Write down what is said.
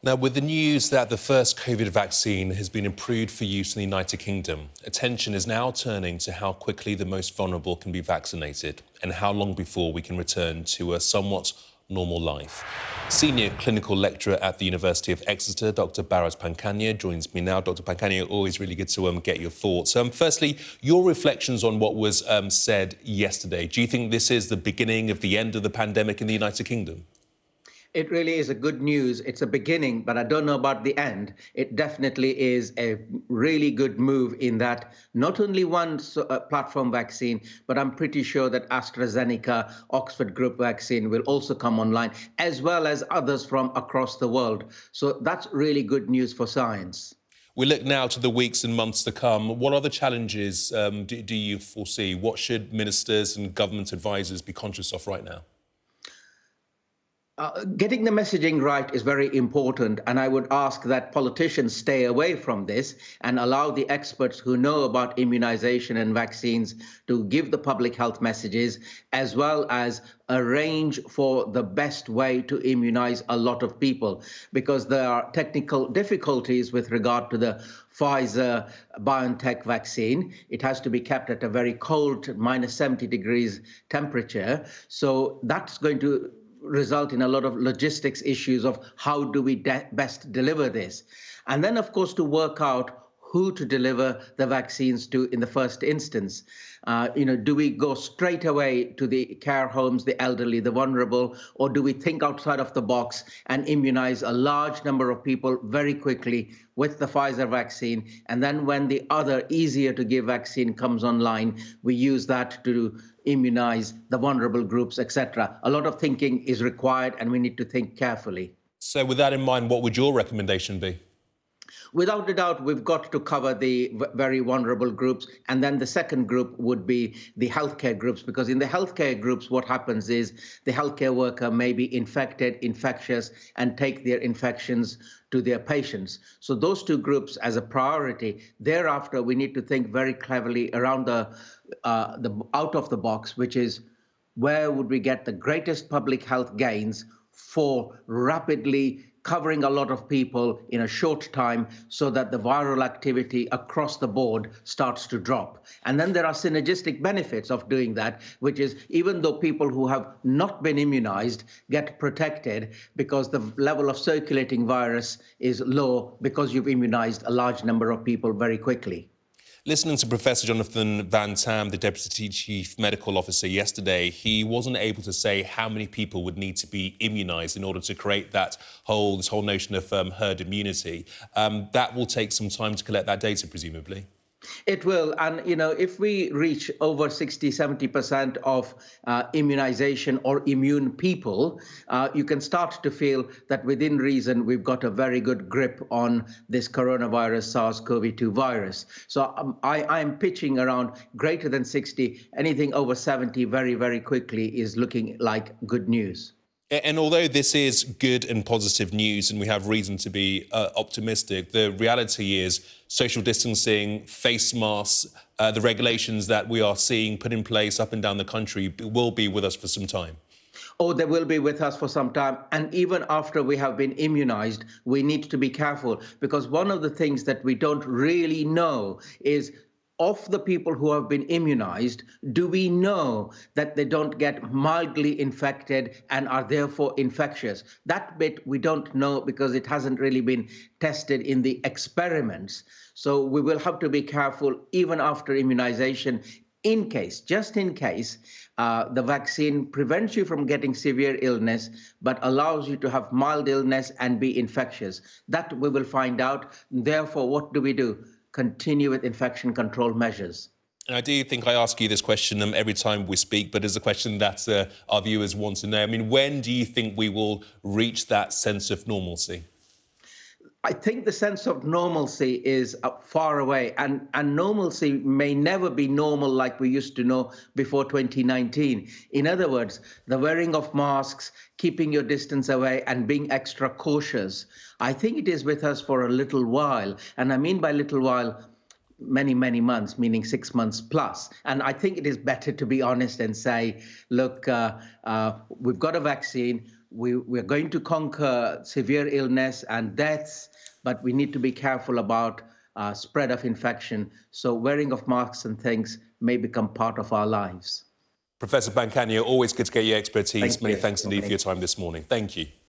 Now, with the news that the first COVID vaccine has been approved for use in the United Kingdom, attention is now turning to how quickly the most vulnerable can be vaccinated and how long before we can return to a somewhat normal life. Senior clinical lecturer at the University of Exeter, Dr. Bharat Pankania, joins me now. Dr. Pankania, always really good to get your thoughts. Firstly, your reflections on what was said yesterday. Do you think this is the beginning of the end of the pandemic in the United Kingdom? It really is a good news. It's a beginning, but I don't know about the end. It definitely is a really good move in that not only one platform vaccine, but I'm pretty sure that AstraZeneca, Oxford Group vaccine will also come online, as well as others from across the world. So that's really good news for science. We look now to the weeks and months to come. What other challenges do you foresee? What should ministers and government advisors be conscious of right now? Getting the messaging right is very important, and I would ask that politicians stay away from this and allow the experts who know about immunization and vaccines to give the public health messages, as well as arrange for the best way to immunize a lot of people, because there are technical difficulties with regard to the Pfizer BioNTech vaccine. It has to be kept at a very cold -70 degrees temperature. So that's going to result in a lot of logistics issues of how do we best deliver this. And then, of course, to work out who to deliver the vaccines to in the first instance. Do we go straight away to the care homes, the elderly, the vulnerable, or do we think outside of the box and immunize a large number of people very quickly with the Pfizer vaccine? And then when the other easier to give vaccine comes online, we use that to immunize the vulnerable groups, etc. A lot of thinking is required, and we need to think carefully. So with that in mind, what would your recommendation be? Without a doubt, we've got to cover the very vulnerable groups. And then the second group would be the healthcare groups, because in the healthcare groups, what happens is the healthcare worker may be infected, infectious, and take their infections to their patients. So those two groups as a priority. Thereafter, we need to think very cleverly around the out of the box, which is where would we get the greatest public health gains for rapidly covering a lot of people in a short time so that the viral activity across the board starts to drop. And then there are synergistic benefits of doing that, which is even though people who have not been immunized get protected because the level of circulating virus is low because you've immunized a large number of people very quickly. Listening to Professor Jonathan Van Tam, the Deputy Chief Medical Officer, yesterday, he wasn't able to say how many people would need to be immunised in order to create this whole notion of herd immunity. That will take some time to collect that data, presumably. It will. And, if we reach over 60–70% of immunization or immune people, you can start to feel that within reason, we've got a very good grip on this coronavirus SARS-CoV-2 virus. So I'm pitching around greater than 60, anything over 70 very, very quickly is looking like good news. And although this is good and positive news and we have reason to be optimistic, the reality is social distancing, face masks, the regulations that we are seeing put in place up and down the country will be with us for some time. Oh, they will be with us for some time. And even after we have been immunized, we need to be careful, because one of the things that we don't really know is, of the people who have been immunized, do we know that they don't get mildly infected and are therefore infectious? That bit we don't know because it hasn't really been tested in the experiments. So we will have to be careful even after immunization, in case, just in case, the vaccine prevents you from getting severe illness, but allows you to have mild illness and be infectious. That we will find out. Therefore, what do? Continue with infection control measures. And I do think I ask you this question every time we speak, but it's a question that our viewers want to know. I mean, when do you think we will reach that sense of normalcy? I think the sense of normalcy is far away, and normalcy may never be normal like we used to know before 2019. In other words, the wearing of masks, keeping your distance away, and being extra cautious. I think it is with us for a little while, and I mean by little while, many, many months, meaning 6 months plus. And I think it is better to be honest and say, look, we've got a vaccine. we're going to conquer severe illness and deaths, but we need to be careful about spread of infection. So wearing of masks and things may become part of our lives. Professor Pankania, always good to get your expertise. Thank Many you. thanks indeed for your time this morning. Thank you.